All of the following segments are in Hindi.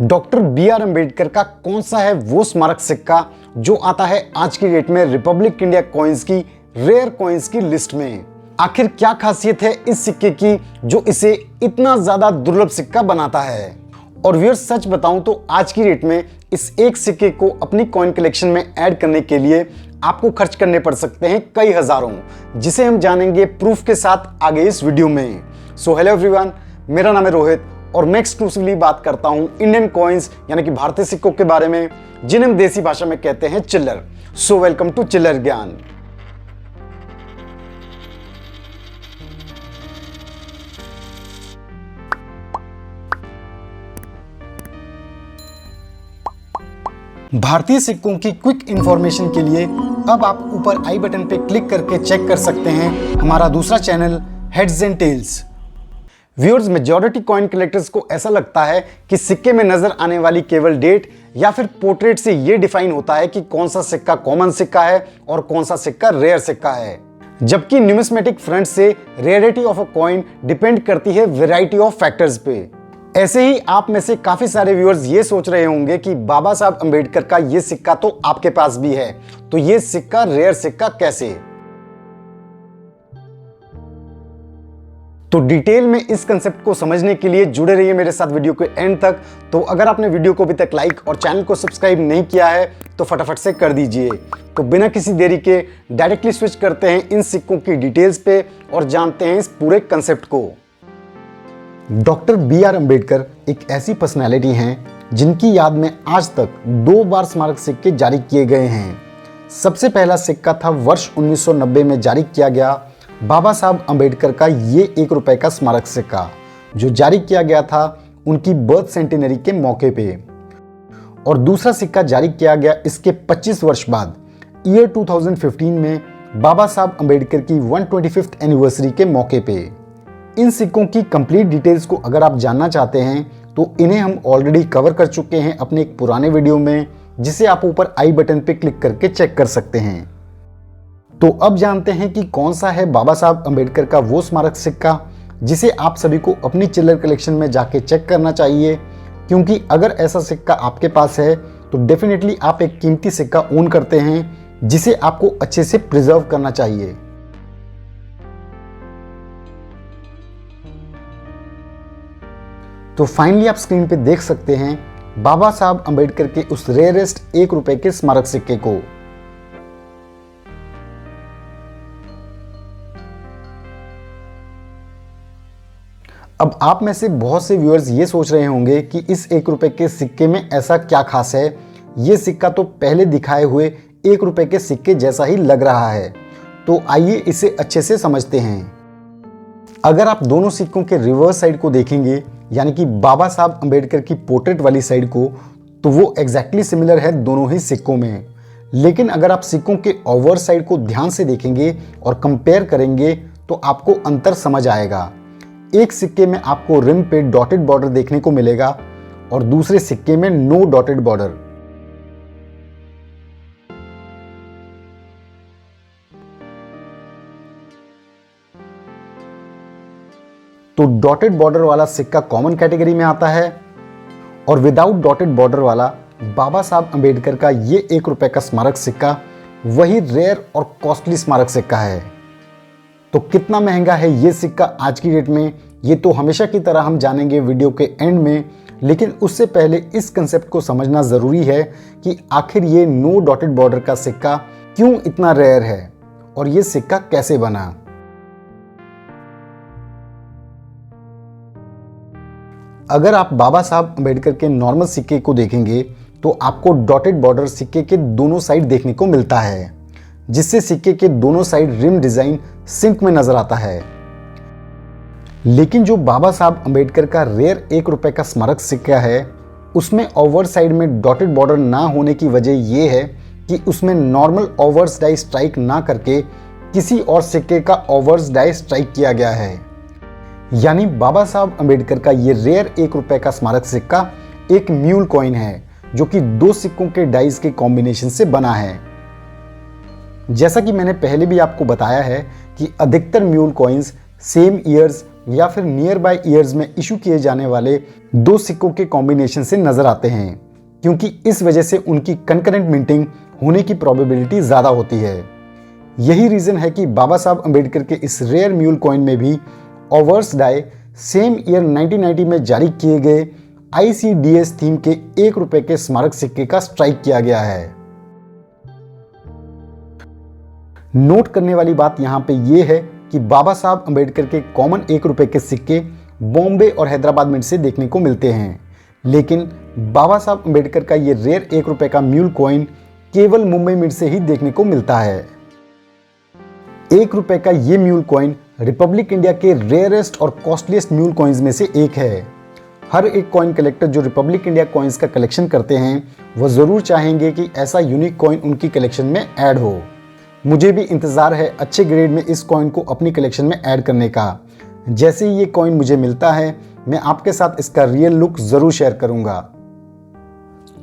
डॉक्टर बी आर अम्बेडकर का कौन सा है वो स्मारक सिक्का जो आता है आज की डेट में रिपब्लिक इंडिया कॉइन्स की रेयर कॉइन्स की लिस्ट में। आखिर क्या खासियत है इस सिक्के की जो इसे इतना ज्यादा दुर्लभ सिक्का बनाता है। और व्यूअर्स सच बताऊं तो आज की डेट में इस एक सिक्के को अपनी कॉइन कलेक्शन में ऐड करने के लिए आपको खर्च करने पड़ सकते हैं कई हजारों, जिसे हम जानेंगे प्रूफ के साथ आगे इस वीडियो में। सो हेलो एवरीवन, मेरा नाम है रोहित और मैं एक्सक्लूसिवली बात करता हूं इंडियन कॉइन्स यानी कि भारतीय सिक्कों के बारे में, जिन्हें हम देसी भाषा में कहते हैं चिल्लर। सो वेलकम टू चिल्लर ज्ञान। भारतीय सिक्कों की क्विक इंफॉर्मेशन के लिए अब आप ऊपर आई बटन पे क्लिक करके चेक कर सकते हैं हमारा दूसरा channel heads and tails. Viewers, majority coin collectors को ऐसा लगता है कि सिक्के में नजर आने वाली केवल डेट या फिर पोर्ट्रेट से यह डिफाइन होता है कि कौन सा सिक्का कॉमन सिक्का है और कौन सा सिक्का रेयर सिक्का है, जबकि न्यूमिस्मेटिक फ्रंट से rarity of a coin depend करती है वैरायटी ऑफ फैक्टर्स पे। ऐसे ही आप में से काफी सारे व्यूअर्स ये सोच रहे होंगे कि बाबा साहब अंबेडकर का ये सिक्का तो आपके पास भी है, तो ये सिक्का रेयर सिक्का कैसे? तो डिटेल में इस कंसेप्ट को समझने के लिए जुड़े रहिए मेरे साथ वीडियो के एंड तक। तो अगर आपने वीडियो को अभी तक लाइक और चैनल को सब्सक्राइब नहीं किया है तो फटाफट से कर दीजिए। तो बिना किसी देरी के डायरेक्टली स्विच करते हैं इन सिक्कों की डिटेल्स पे और जानते हैं इस पूरे कंसेप्ट को। डॉक्टर बी आर अम्बेडकर एक ऐसी पर्सनैलिटी हैं जिनकी याद में आज तक 2 बार स्मारक सिक्के जारी किए गए हैं। सबसे पहला सिक्का था वर्ष 1990 में जारी किया गया बाबा साहब अम्बेडकर का ये 1 रुपए का स्मारक सिक्का, जो जारी किया गया था उनकी बर्थ सेंटिनरी के मौके पे। और दूसरा सिक्का जारी किया गया इसके 25 वर्ष बाद ईयर 2015 में बाबा साहब अम्बेडकर की 125th एनिवर्सरी के मौके पे। इन सिक्कों की कंप्लीट डिटेल्स को अगर आप जानना चाहते हैं तो इन्हें हम ऑलरेडी कवर कर चुके हैं अपने एक पुराने वीडियो में, जिसे आप ऊपर आई बटन पे क्लिक करके चेक कर सकते हैं। तो अब जानते हैं कि कौन सा है बाबा साहब अम्बेडकर का वो स्मारक सिक्का जिसे आप सभी को अपनी चिल्लर कलेक्शन में जाके चेक करना चाहिए, क्योंकि अगर ऐसा सिक्का आपके पास है तो डेफिनेटली आप एक कीमती सिक्का ओन करते हैं जिसे आपको अच्छे से प्रिजर्व करना चाहिए। तो फाइनली आप स्क्रीन पे देख सकते हैं बाबा साहब अम्बेडकर के उस रेयरेस्ट 1 रुपए के स्मारक सिक्के को। अब आप में से बहुत से व्यूअर्स ये सोच रहे होंगे कि इस 1 रुपए के सिक्के में ऐसा क्या खास है, ये सिक्का तो पहले दिखाए हुए 1 रुपए के सिक्के जैसा ही लग रहा है। तो आइए इसे अच्छे से समझते हैं। अगर आप दोनों सिक्कों के रिवर्स साइड को देखेंगे, यानी कि बाबा साहब अम्बेडकर की पोर्ट्रेट वाली साइड को, तो वो एग्जैक्टली सिमिलर है दोनों ही सिक्कों में। लेकिन अगर आप सिक्कों के ओवर साइड को ध्यान से देखेंगे और कंपेयर करेंगे तो आपको अंतर समझ आएगा। एक सिक्के में आपको रिम पे डॉटेड बॉर्डर देखने को मिलेगा और दूसरे सिक्के में नो डॉटेड बॉर्डर। तो डॉटेड बॉर्डर वाला सिक्का कॉमन कैटेगरी में आता है और विदाउट डॉटेड बॉर्डर वाला बाबा साहब अम्बेडकर का ये 1 रुपए का स्मारक सिक्का वही रेयर और कॉस्टली स्मारक सिक्का है। तो कितना महंगा है ये सिक्का आज की डेट में, ये तो हमेशा की तरह हम जानेंगे वीडियो के एंड में। लेकिन उससे पहले इस कंसेप्ट को समझना जरूरी है कि आखिर ये नो डॉटेड बॉर्डर का सिक्का क्यों इतना रेयर है और ये सिक्का कैसे बना। अगर आप बाबा साहब अम्बेडकर के नॉर्मल सिक्के को देखेंगे तो आपको डॉटेड बॉर्डर सिक्के के दोनों साइड देखने को मिलता है, जिससे सिक्के के दोनों साइड रिम डिजाइन सिंक में नजर आता है। लेकिन जो बाबा साहब अम्बेडकर का रेयर 1 रुपए का स्मारक सिक्का है उसमें ओवर साइड में डॉटेड बॉर्डर ना होने की वजह यह है कि उसमें नॉर्मल ओवर्स डाई स्ट्राइक ना करके किसी और सिक्के का ओवर्स डाई स्ट्राइक किया गया है। यानी बाबा साहब अम्बेडकर का ये रेयर 1 रुपए का स्मारक सिक्का एक म्यूल कॉइन है जो कि 2 सिक्कों के डाइज के कॉम्बिनेशन से बना है। जैसा कि मैंने पहले भी आपको बताया है कि अधिकतर म्यूल कॉइन्स सेम ईयर्स या फिर नियर बाय ईयर्स में इशू किए जाने वाले दो सिक्कों के कॉम्बिनेशन से नजर आते हैं, क्योंकि इस वजह से उनकी कंकरेंट मिंटिंग होने की प्रोबेबिलिटी ज्यादा होती है। यही रीजन है कि बाबा साहब अंबेडकर के इस रेयर म्यूल कॉइन में भी ओवर्स डाई सेम ईयर 1990 में जारी किए गए ICDS थीम के 1 रुपए के स्मारक सिक्के का स्ट्राइक किया गया है। नोट करने वाली बात यहां पे यह है कि बाबा साहब अंबेडकर के कॉमन 1 रुपए के सिक्के बॉम्बे और हैदराबाद मिंट से देखने को मिलते हैं, लेकिन बाबा साहब अंबेडकर का ये रेयर 1 रुपए का म्यूल कॉइन केवल मुंबई मिंट से ही देखने को मिलता है। 1 रुपए का ये म्यूल कॉइन रिपब्लिक इंडिया के रेयरेस्ट और कॉस्टलीस्ट म्यूल कॉइन्स में से एक है। हर एक कॉइन कलेक्टर जो रिपब्लिक इंडिया कॉइन्स का कलेक्शन करते हैं वो जरूर चाहेंगे कि ऐसा यूनिक कॉइन उनकी कलेक्शन में ऐड हो। मुझे भी इंतजार है अच्छे ग्रेड में इस कॉइन को अपनी कलेक्शन में ऐड करने का। जैसे ही ये कॉइन मुझे मिलता है मैं आपके साथ इसका रियल लुक जरूर शेयर करूंगा।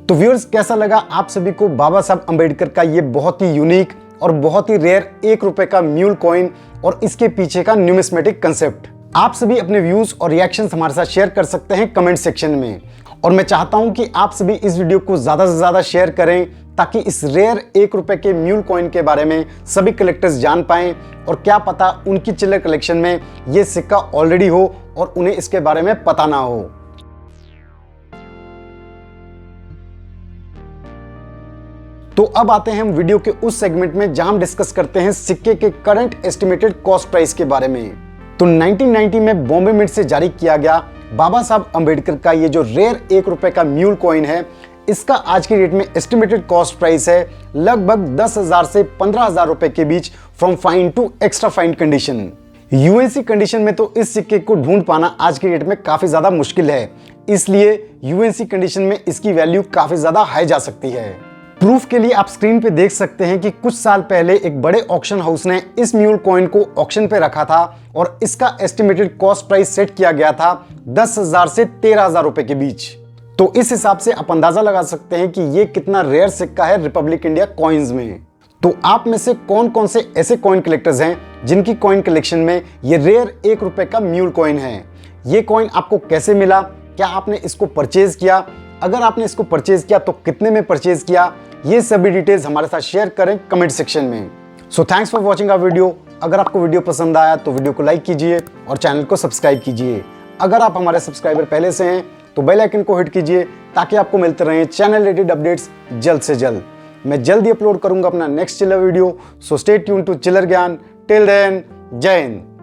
तो व्यूअर्स, कैसा लगा आप सभी को बाबा साहब अंबेडकर का ये बहुत ही यूनिक और बहुत ही रेयर 1 रुपए का म्यूल कॉइन और इसके पीछे का न्यूमिस्मेटिक कंसेप्ट? आप सभी अपने व्यूज और रिएक्शंस हमारे साथ शेयर कर सकते हैं कमेंट सेक्शन में, और मैं चाहता हूं कि आप सभी इस वीडियो को ज्यादा से ज्यादा शेयर करें ताकि इस रेयर 1 रुपए के म्यूल कॉइन के बारे में सभी कलेक्टर्स जान पाएं, और क्या पता उनकी चिल्लर कलेक्शन में ये सिक्का ऑलरेडी हो और उन्हें इसके बारे में पता ना हो। तो अब आते हैं हम वीडियो के उस सेगमेंट में जहां हम डिस्कस करते हैं सिक्के के करंट एस्टिमेटेड कॉस्ट प्राइस के बारे में। तो 1990 में बॉम्बे मिंट से जारी किया गया बाबा साहब अंबेडकर का ये जो रेयर 1 रुपए का म्यूल कॉइन है, इसका आज की डेट में एस्टिमेटेड कॉस्ट प्राइस है लगभग 10,000 से 15,000 रुपए के बीच from fine to extra fine condition. UNC condition में तो इस सिक्के को ढूंढ पाना आज की डेट में काफी ज्यादा मुश्किल है, इसलिए यूएनसी कंडीशन में इसकी वैल्यू काफी ज्यादा हाई जा सकती है। प्रूफ के लिए आप स्क्रीन पे देख सकते हैं कि कुछ साल पहले एक बड़े ऑक्शन हाउस ने इस म्यूल कॉइन को ऑक्शन पे रखा था और इसका एस्टिमेटेड कॉस्ट प्राइस सेट किया गया था 10,000 से 13,000 रुपए के बीच। तो इस हिसाब से आप अंदाजा लगा सकते हैं कि ये कितना रेयर सिक्का है रिपब्लिक इंडिया कॉइन्स में। तो आप में से कौन कौन से ऐसे कॉइन कलेक्टर्स हैं जिनकी कॉइन कलेक्शन में ये रेयर 1 रुपए का म्यूल कॉइन है? ये कॉइन आपको कैसे मिला? क्या आपने इसको परचेज किया? अगर आपने इसको परचेज किया तो कितने में परचेज किया? ये सभी डिटेल्स हमारे साथ शेयर करें कमेंट सेक्शन में। So thanks for watching our video. अगर आपको वीडियो पसंद आया तो वीडियो को लाइक कीजिए और चैनल को सब्सक्राइब कीजिए। अगर आप हमारे सब्सक्राइबर पहले से हैं तो बेल आइकन को हिट कीजिए ताकि आपको मिलते रहें चैनल रिलेटेड अपडेट्स जल्द से जल्द। मैं जल्दी अपलोड करूंगा अपना next chiller video. So stay tune to chiller Gyan. Till then, जय हिंद।